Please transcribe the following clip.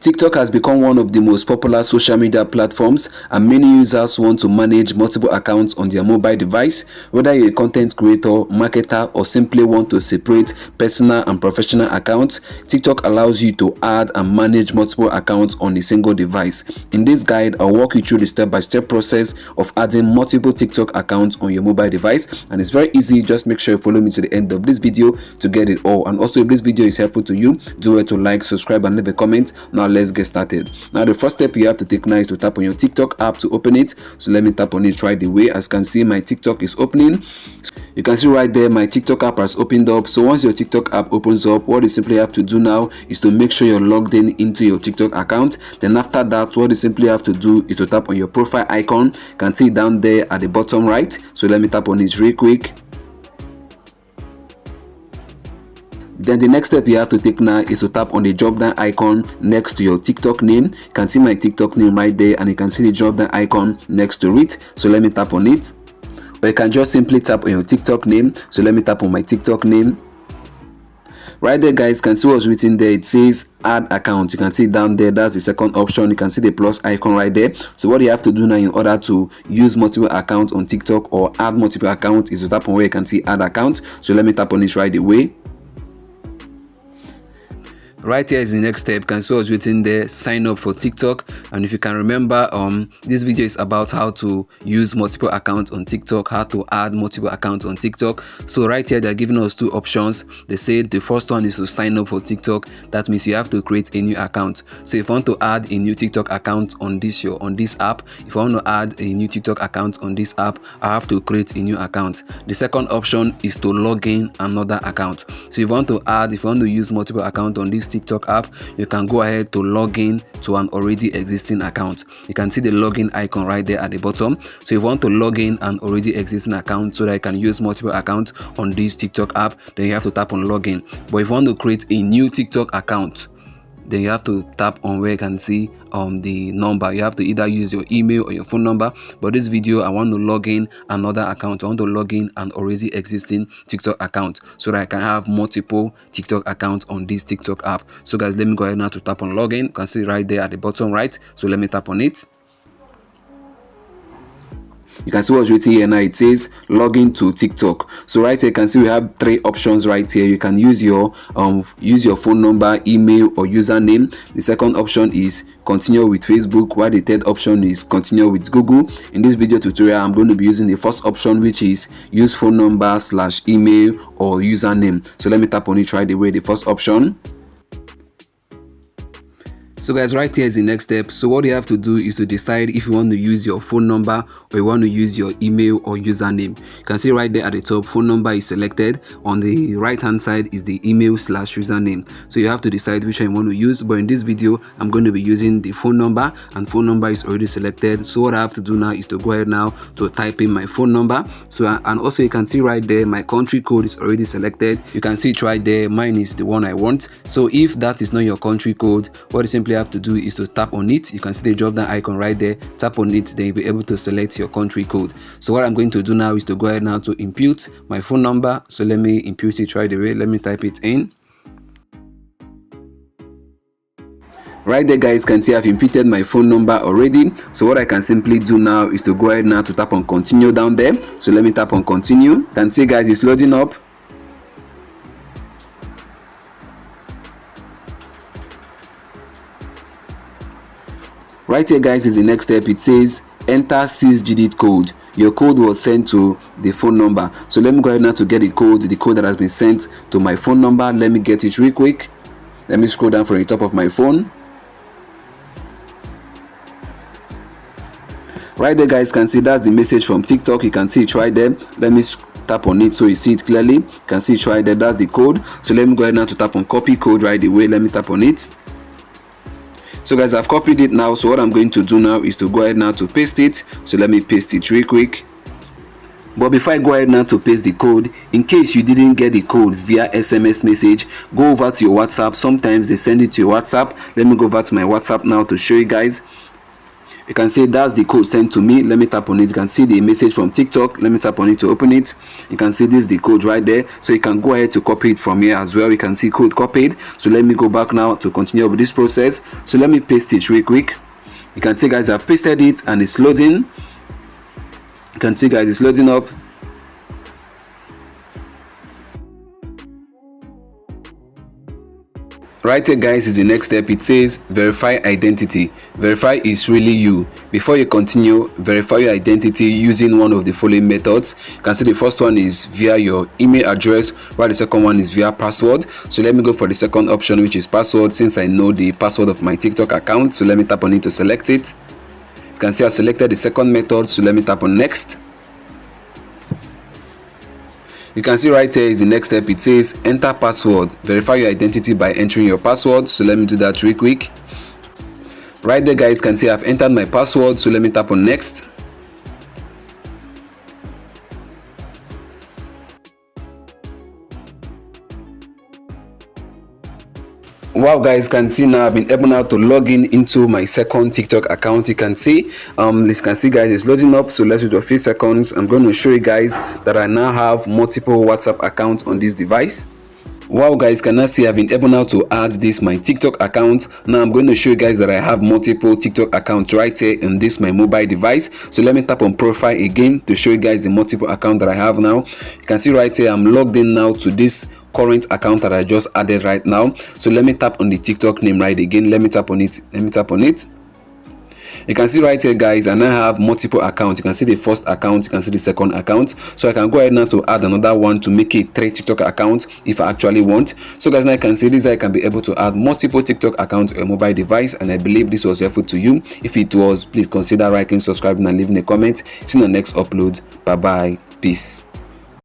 TikTok has become one of the most popular social media platforms, and many users want to manage multiple accounts on their mobile device. Whether you're a content creator, marketer, or simply want to separate personal and professional accounts, TikTok allows you to add and manage multiple accounts on a single device. In this guide, I'll walk you through the step-by-step process of adding multiple TikTok accounts on your mobile device, and it's very easy. Just make sure you follow me to the end of this video to get it all. And also, if this video is helpful to you, do well to like, subscribe, and leave a comment. Now let's get started. Now the first step you have to take now is to tap on your TikTok app to open it. So let me tap on it right away. As you can see, my TikTok is opening. You can see right there my TikTok app has opened up. So once your TikTok app opens up, what you simply have to do now is to make sure you're logged in into your TikTok account. Then after that, what you simply have to do is to tap on your profile icon. You can see it down there at the bottom right. So let me tap on it real quick. Then the next step you have to take now is to tap on the drop down icon next to your TikTok name. You can see my TikTok name right there, and you can see the drop down icon next to it. So let me tap on it. Or you can just simply tap on your TikTok name. So let me tap on my TikTok name. Right there, guys, you can see what's written there. It says add account. You can see down there, that's the second option. You can see the plus icon right there. So what you have to do now in order to use multiple accounts on TikTok or add multiple accounts is to tap on where you can see add account. So let me tap on it right away. Right here is the next step. You can see what's written there, sign up for TikTok. And if you can remember, this video is about how to use multiple accounts on TikTok, how to add multiple accounts on TikTok. So right here, they're giving us two options. They say the first one is to sign up for TikTok. That means you have to create a new account. So if you want to add a new TikTok account on this app, if I want to add a new TikTok account on this app, I have to create a new account. The second option is to log in another account. So if you want to use multiple accounts on this TikTok app, you can go ahead to log in to an already existing account. You can see the login icon right there at the bottom. So if you want to log in an already existing account so that you can use multiple accounts on this TikTok app, then you have to tap on login. But if you want to create a new TikTok account, then you have to tap on where you can see the number. You have to either use your email or your phone number. But this video, I want to log in another account. I want to log in an already existing TikTok account so that I can have multiple TikTok accounts on this TikTok app. So guys, let me go ahead now to tap on login. You can see right there at the bottom right. So let me tap on it. You can see what's written here now. It says login to TikTok. So right here you can see we have three options right here. You can use your phone number, email, or username. The second option is continue with Facebook, while the third option is continue with Google. In this video tutorial, I'm going to be using the first option, which is use phone number / email or username. So let me tap on it right away, the first option. So guys, right here is the next step. So what you have to do is to decide if you want to use your phone number or you want to use your email or username. You can see right there at the top, phone number is selected. On the right hand side is the email / username. So you have to decide which one you want to use. But in this video, I'm going to be using the phone number, and phone number is already selected. So what I have to do now is to go ahead now to type in my phone number. So and also you can see right there my country code is already selected. You can see it right there. Mine is the one I want. So if that is not your country code, what you simply have to do is to tap on it. You can see the drop down icon right there. Tap on it, then you'll be able to select your country code. So what I'm going to do now is to go ahead now to input my phone number. So let me input it right away. Let me type it in. Right there, guys, can see I've inputted my phone number already. So what I can simply do now is to go ahead now to tap on continue down there. So let me tap on continue. You can see, guys, it's loading up. Right here, guys, is the next step. It says enter 6-digit code. Your code was sent to the phone number. So let me go ahead now to get the code that has been sent to my phone number. Let me get it real quick. Let me scroll down from the top of my phone. Right there, guys, can see that's the message from TikTok. You can see it right there. Let me tap on it so you see it clearly. You can see it right there. That's the code. So let me go ahead now to tap on copy code right away. Let me tap on it. So guys, I've copied it now. So what I'm going to do now is to go ahead now to paste it. So let me paste it real quick. But before I go ahead now to paste the code, in case you didn't get the code via SMS message, go over to your WhatsApp. Sometimes they send it to your WhatsApp. Let me go over to my WhatsApp now to show you guys. You can see that's the code sent to me. Let me tap on it. You can see the message from TikTok. Let me tap on it to open it. You can see this is the code right there, so you can go ahead to copy it from here as well. You can see code copied. So let me go back now to continue with this process. So let me paste it real quick. You can see, guys, I've pasted it and it's loading. You can see, guys, it's loading up. Right here, guys, is the next step. It says verify identity. Verify is really you. Before you continue, verify your identity using one of the following methods. You can see the first one is via your email address, while the second one is via password. So let me go for the second option, which is password, since I know the password of my TikTok account. So let me tap on it to select it. You can see I selected the second method, so let me tap on next. You can see right here is the next step. It says enter password. Verify your identity by entering your password. So let me do that real quick. Right there, guys, can see I've entered my password. So let me tap on next. Wow, guys, can see now I've been able now to log in into my second TikTok account. You can see guys, it's loading up. So let's wait a few seconds. I'm going to show you guys that I now have multiple WhatsApp accounts on this device. Wow, guys, can I see I've been able now to add this my TikTok account. Now I'm going to show you guys that I have multiple TikTok accounts right here on this my mobile device. So let me tap on profile again to show you guys the multiple account that I have now. You can see right here I'm logged in now to this current account that I just added right now. So let me tap on the TikTok name right again. Let me tap on it. You can see right here, guys, and I have multiple accounts. You can see the first account, you can see the second account. So I can go ahead now to add another one to make it 3 TikTok accounts if I actually want. So guys, now I can see this, I can be able to add multiple TikTok accounts on a mobile device, and I believe this was helpful to you. If it was, please consider liking, subscribing, and leaving a comment. See you in the next upload. Bye bye. Peace.